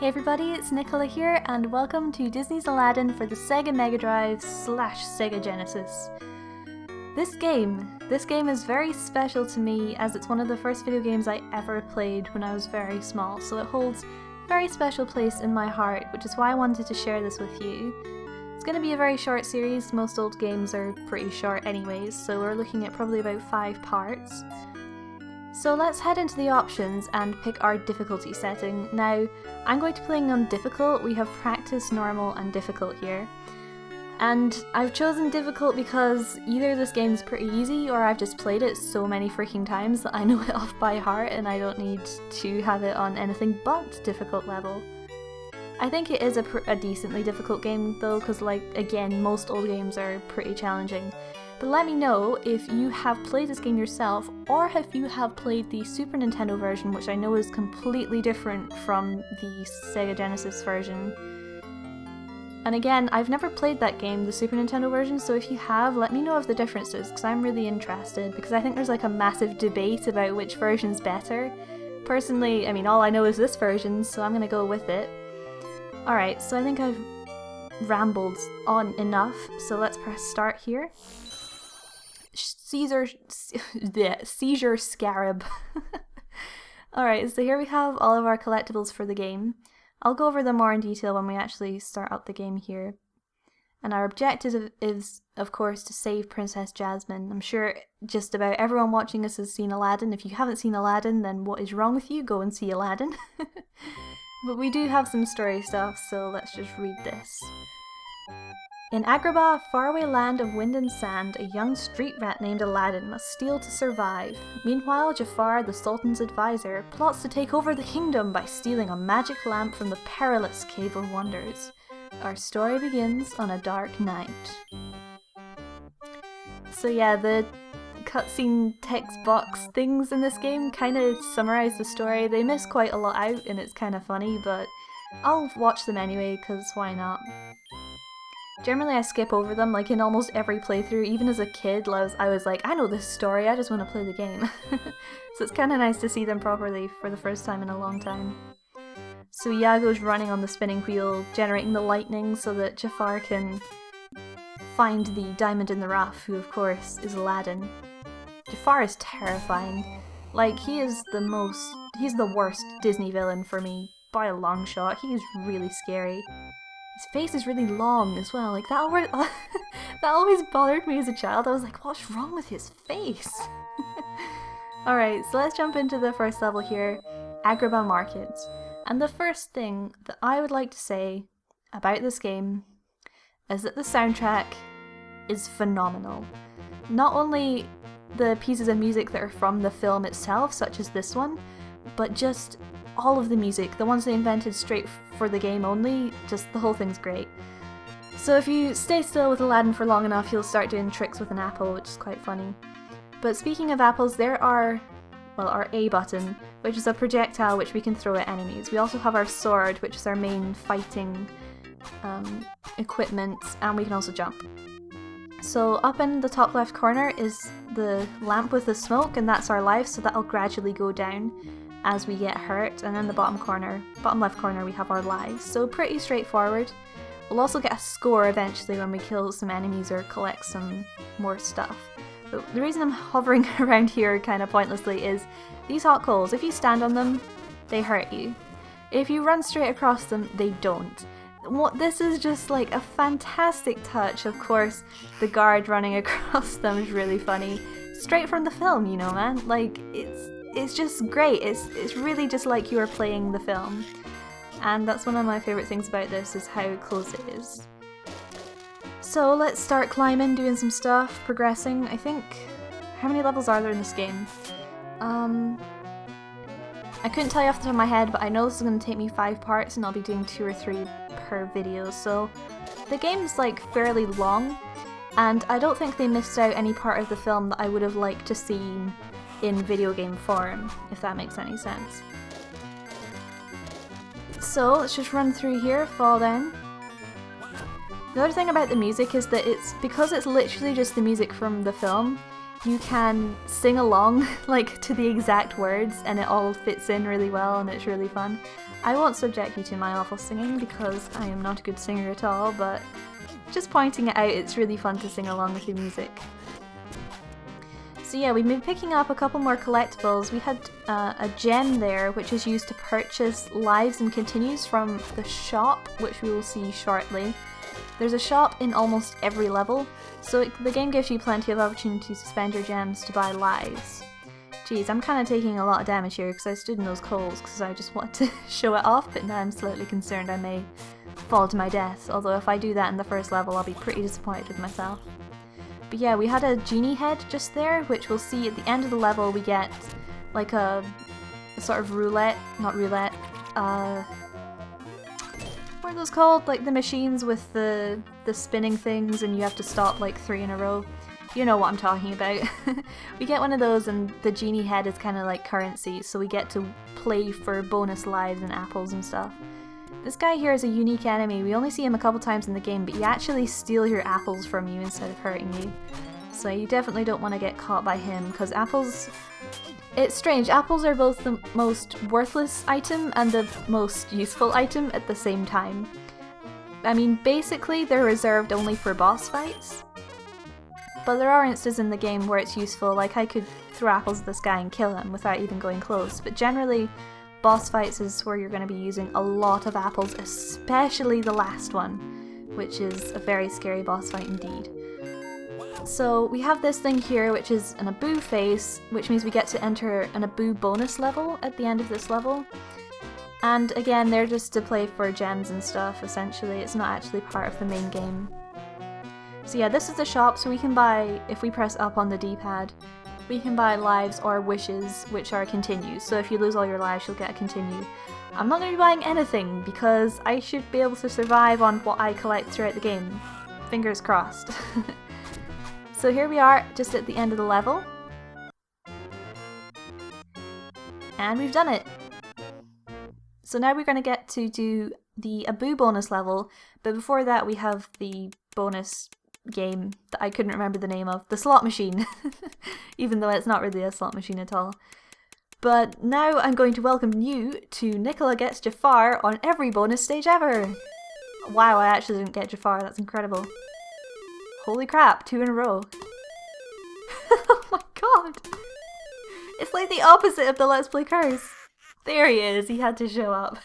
Hey everybody, it's Nicola here, and welcome to Disney's Aladdin for the Sega Mega Drive / Sega Genesis. This game is very special to me as it's one of the first video games I ever played when I was very small, so it holds a very special place in my heart, which is why I wanted to share this with you. It's going to be a very short series. Most old games are pretty short anyways, so we're looking at probably about 5 parts. So let's head into the options and pick our difficulty setting. Now, I'm going to be playing on difficult. We have practice, normal, and difficult here. And I've chosen difficult because either this game's pretty easy or I've just played it so many freaking times that I know it off by heart and I don't need to have it on anything but difficult level. I think it is a decently difficult game though, because again, most old games are pretty challenging. But let me know if you have played this game yourself, or if you have played the Super Nintendo version, which I know is completely different from the Sega Genesis version. And again, I've never played that game, the Super Nintendo version, so if you have, let me know of the differences, because I'm really interested, because I think there's like a massive debate about which version's better. Personally, I mean, all I know is this version, so I'm gonna go with it. Alright, so I think I've rambled on enough, so let's press start here. Seizure Scarab. Alright, so here we have all of our collectibles for the game. I'll go over them more in detail when we actually start up the game here. And our objective is, of course, to save Princess Jasmine. I'm sure just about everyone watching us has seen Aladdin. If you haven't seen Aladdin, then what is wrong with you? Go and see Aladdin. But we do have some story stuff, so let's just read this. In Agrabah, a faraway land of wind and sand, a young street rat named Aladdin must steal to survive. Meanwhile, Jafar, the Sultan's advisor, plots to take over the kingdom by stealing a magic lamp from the perilous Cave of Wonders. Our story begins on a dark night. So yeah, the cutscene text box things in this game kind of summarize the story. They miss quite a lot out and it's kind of funny, but I'll watch them anyway, because why not? Generally I skip over them, like in almost every playthrough. Even as a kid, I was like, I know this story, I just want to play the game. So it's kind of nice to see them properly for the first time in a long time. So Iago's running on the spinning wheel, generating the lightning so that Jafar can find the diamond in the rough, who of course is Aladdin. Jafar is terrifying. Like, he's the worst Disney villain for me by a long shot. He is really scary. His face is really long as well, like that always bothered me as a child. I was like, what's wrong with his face? Alright, so let's jump into the first level here, Agrabah Market. And the first thing that I would like to say about this game is that the soundtrack is phenomenal. Not only the pieces of music that are from the film itself, such as this one, but just all of the music, the ones they invented straight for the game only, just the whole thing's great. So if you stay still with Aladdin for long enough, you'll start doing tricks with an apple, which is quite funny. But speaking of apples, there are, well, our A button, which is a projectile which we can throw at enemies. We also have our sword, which is our main fighting equipment, and we can also jump. So up in the top left corner is the lamp with the smoke, and that's our life, so that'll gradually go down as we get hurt, and in the bottom left corner we have our lives, so pretty straightforward. We'll also get a score eventually when we kill some enemies or collect some more stuff. But the reason I'm hovering around here kind of pointlessly is these hot coals, if you stand on them, they hurt you. If you run straight across them, they don't. This is just like a fantastic touch. Of course, the guard running across them is really funny. Straight from the film, you know, man. Like, it's just great. It's really just like you are playing the film. And that's one of my favourite things about this, is how close it is. So let's start climbing, doing some stuff, progressing. I think, how many levels are there in this game? I couldn't tell you off the top of my head, but I know this is going to take me 5 parts and I'll be doing 2 or 3 per video. So the game's like fairly long, and I don't think they missed out any part of the film that I would have liked to see in video game form, if that makes any sense. So let's just run through here, fall down. The other thing about the music is that because it's literally just the music from the film, you can sing along like to the exact words and it all fits in really well and it's really fun. I won't subject you to my awful singing because I am not a good singer at all, but just pointing it out, it's really fun to sing along with the music. So yeah, we've been picking up a couple more collectibles. We had a gem there which is used to purchase lives and continues from the shop, which we will see shortly. There's a shop in almost every level, so the game gives you plenty of opportunities to spend your gems to buy lives. Jeez, I'm kind of taking a lot of damage here because I stood in those coals because I just want to show it off, but now I'm slightly concerned I may fall to my death, although if I do that in the first level I'll be pretty disappointed with myself. But yeah, we had a genie head just there, which we'll see at the end of the level. We get like a sort of roulette, not roulette, what are those called? Like the machines with the spinning things and you have to stop like 3 in a row. You know what I'm talking about. We get one of those and the genie head is kind of like currency, so we get to play for bonus lives and apples and stuff. This guy here is a unique enemy. We only see him a couple times in the game, but he actually steals your apples from you instead of hurting you. So you definitely don't want to get caught by him, because apples... It's strange, apples are both the most worthless item and the most useful item at the same time. I mean, basically they're reserved only for boss fights, but there are instances in the game where it's useful, like I could throw apples at this guy and kill him without even going close, but generally boss fights is where you're going to be using a lot of apples, especially the last one, which is a very scary boss fight indeed. So we have this thing here which is an Abu face, which means we get to enter an Abu bonus level at the end of this level. And again, they're just to play for gems and stuff, essentially. It's not actually part of the main game. So yeah, this is the shop, so we can buy, if we press up on the D-pad, we can buy lives or wishes, which are continues. So if you lose all your lives, you'll get a continue. I'm not going to be buying anything because I should be able to survive on what I collect throughout the game. Fingers crossed. So here we are, just at the end of the level. And we've done it! So now we're going to get to do the Abu bonus level, but before that we have the bonus game that I couldn't remember the name of, the slot machine, even though it's not really a slot machine at all. But now I'm going to welcome you to Nicola Gets Jafar on every bonus stage ever! Wow, I actually didn't get Jafar, that's incredible. Holy crap, 2 in a row. Oh my god! It's like the opposite of the Let's Play Curse! There he is, he had to show up.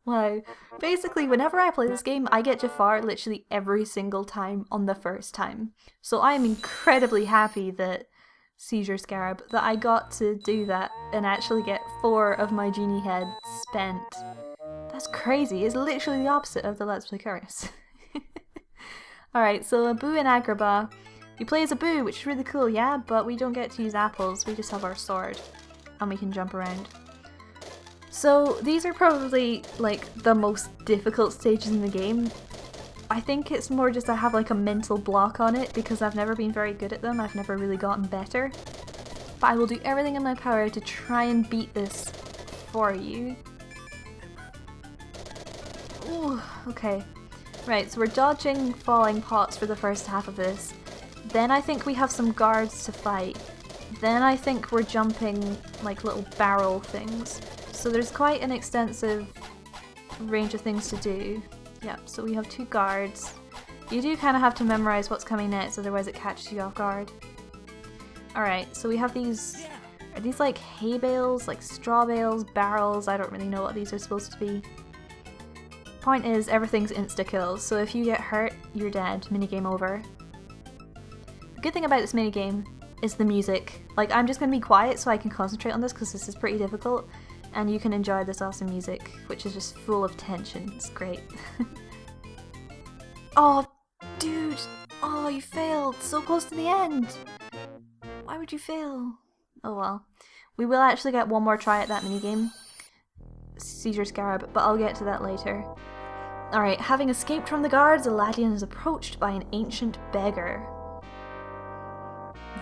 Wow. Basically, whenever I play this game, I get Jafar literally every single time on the first time. So I am incredibly happy that Seizure Scarab, that I got to do that and actually get 4 of my genie heads spent. That's crazy, it's literally the opposite of the Let's Play Curse. Alright, so Abu and Agrabah. We play as Abu, which is really cool, yeah, but we don't get to use apples, we just have our sword. And we can jump around. So these are probably like the most difficult stages in the game. I think it's more just I have like a mental block on it because I've never been very good at them, I've never really gotten better. But I will do everything in my power to try and beat this for you. Ooh, okay. Right, so we're dodging falling pots for the first half of this. Then I think we have some guards to fight. Then I think we're jumping like little barrel things. So there's quite an extensive range of things to do. Yep, so we have 2 guards. You do kind of have to memorize what's coming next, otherwise it catches you off guard. Alright, so we have these... Are these like hay bales, like straw bales, barrels? I don't really know what these are supposed to be. Point is, everything's insta-kills, so if you get hurt, you're dead. Minigame over. The good thing about this minigame is the music. Like, I'm just going to be quiet so I can concentrate on this because this is pretty difficult. And you can enjoy this awesome music, which is just full of tension. It's great. Oh, dude! Oh, you failed! So close to the end! Why would you fail? Oh well. We will actually get one more try at that minigame. Seizure Scarab, but I'll get to that later. Alright, having escaped from the guards, Aladdin is approached by an ancient beggar.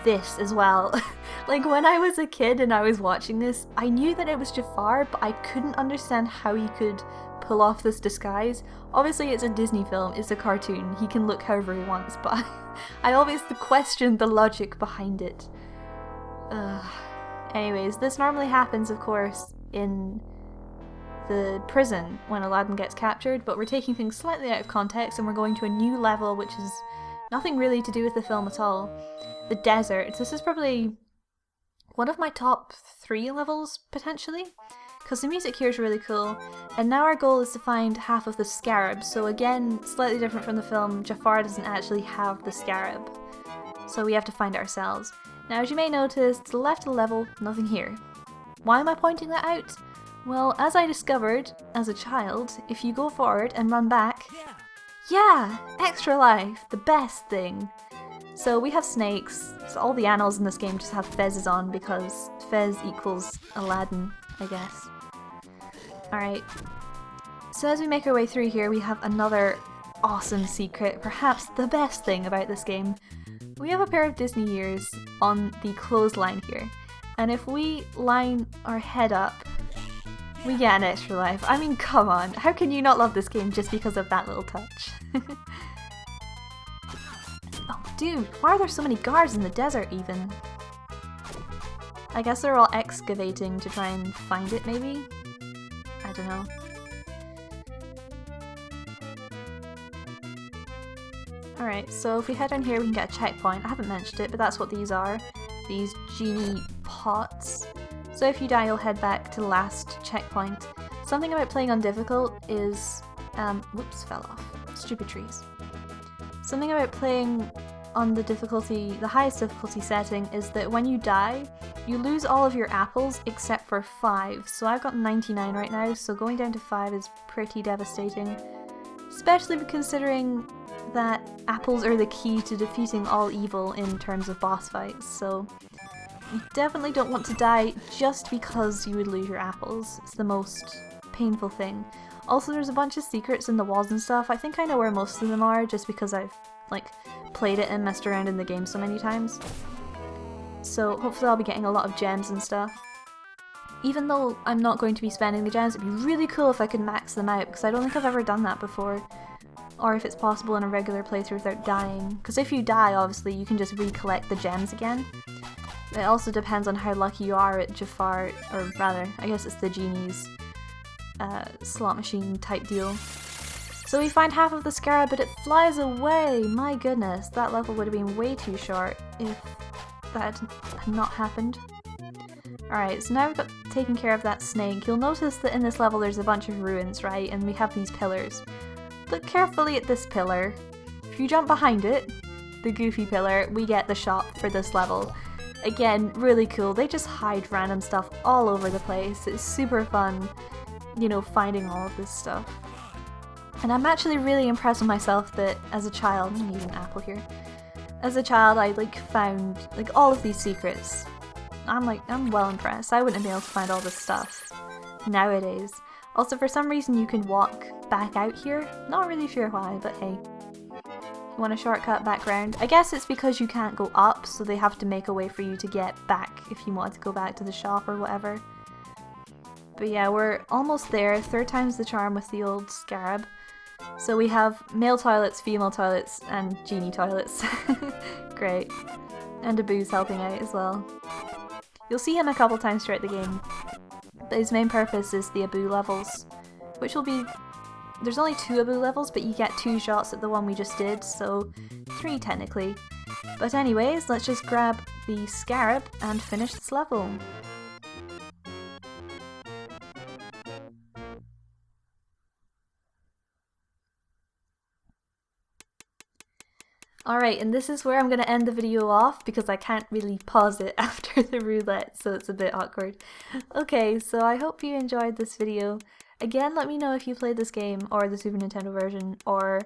this as well. Like when I was a kid and I was watching this, I knew that it was Jafar, but I couldn't understand how he could pull off this disguise. Obviously it's a Disney film, it's a cartoon, he can look however he wants, but I always questioned the logic behind it. Anyways, this normally happens, of course, in the prison when Aladdin gets captured, but we're taking things slightly out of context and we're going to a new level which is nothing really to do with the film at all. The desert. This is probably one of my top 3 levels, potentially, because the music here is really cool. And now our goal is to find half of the scarab, so again, slightly different from the film, Jafar doesn't actually have the scarab, so we have to find it ourselves. Now, as you may notice, to the left of the level, nothing here. Why am I pointing that out? Well, as I discovered as a child, if you go forward and run back, yeah, extra life, the best thing. So we have snakes, so all the animals in this game just have fezzes on because fez equals Aladdin, I guess. Alright, so as we make our way through here, we have another awesome secret, perhaps the best thing about this game. We have a pair of Disney ears on the clothesline here, and if we line our head up, we get an extra life. I mean, come on, how can you not love this game just because of that little touch? Oh dude, why are there so many guards in the desert even? I guess they're all excavating to try and find it maybe? I don't know. Alright, so if we head down here we can get a checkpoint. I haven't mentioned it, but that's what these are. These genie pots. So if you die you'll head back to the last checkpoint. Something about playing on difficult is... whoops, fell off. Stupid trees. Something about playing on the highest difficulty setting is that when you die, you lose all of your apples except for 5. So I've got 99 right now, so going down to 5 is pretty devastating. Especially considering that apples are the key to defeating all evil in terms of boss fights, so you definitely don't want to die just because you would lose your apples. It's the most painful thing. Also, there's a bunch of secrets in the walls and stuff. I think I know where most of them are just because I've like played it and messed around in the game so many times. So hopefully I'll be getting a lot of gems and stuff. Even though I'm not going to be spending the gems, it'd be really cool if I could max them out because I don't think I've ever done that before. Or if it's possible in a regular playthrough without dying. Because if you die, obviously, you can just recollect the gems again. It also depends on how lucky you are at Jafar, or rather, I guess it's the genie's slot machine type deal. So we find half of the scarab, but it flies away! My goodness, that level would have been way too short if that had not happened. Alright, so now we've got taken care of that snake. You'll notice that in this level there's a bunch of ruins, right? And we have these pillars. Look carefully at this pillar. If you jump behind it, the goofy pillar, we get the shop for this level. Again, really cool. They just hide random stuff all over the place. It's super fun, you know, finding all of this stuff. And I'm actually really impressed with myself that as a child, I'm gonna use an apple here. As a child, I found all of these secrets. I'm well impressed. I wouldn't have been able to find all this stuff nowadays. Also, for some reason you can walk back out here. Not really sure why, but hey. You want a shortcut back round? I guess it's because you can't go up, so they have to make a way for you to get back if you want to go back to the shop or whatever. But yeah, we're almost there. 3rd time's the charm with the old scarab. So we have male toilets, female toilets, and genie toilets. Great. And Abu's helping out as well. You'll see him a couple times throughout the game. But his main purpose is the Abu levels, which will be... There's only 2 Abu levels, but you get 2 shots at the one we just did, so 3 technically. But anyways, let's just grab the scarab and finish this level. Alright, and this is where I'm going to end the video off because I can't really pause it after the roulette, so it's a bit awkward. Okay, so I hope you enjoyed this video. Again, let me know if you played this game or the Super Nintendo version, or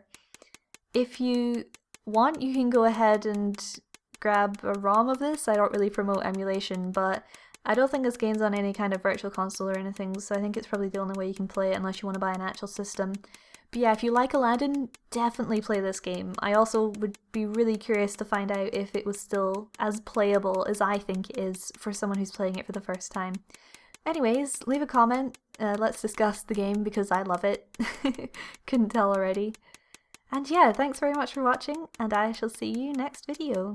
if you want, you can go ahead and grab a ROM of this. I don't really promote emulation, but I don't think this game's on any kind of virtual console or anything, so I think it's probably the only way you can play it unless you want to buy an actual system. But yeah, if you like Aladdin, definitely play this game. I also would be really curious to find out if it was still as playable as I think it is for someone who's playing it for the first time. Anyways, leave a comment, let's discuss the game because I love it. Couldn't tell already. And yeah, thanks very much for watching, and I shall see you next video.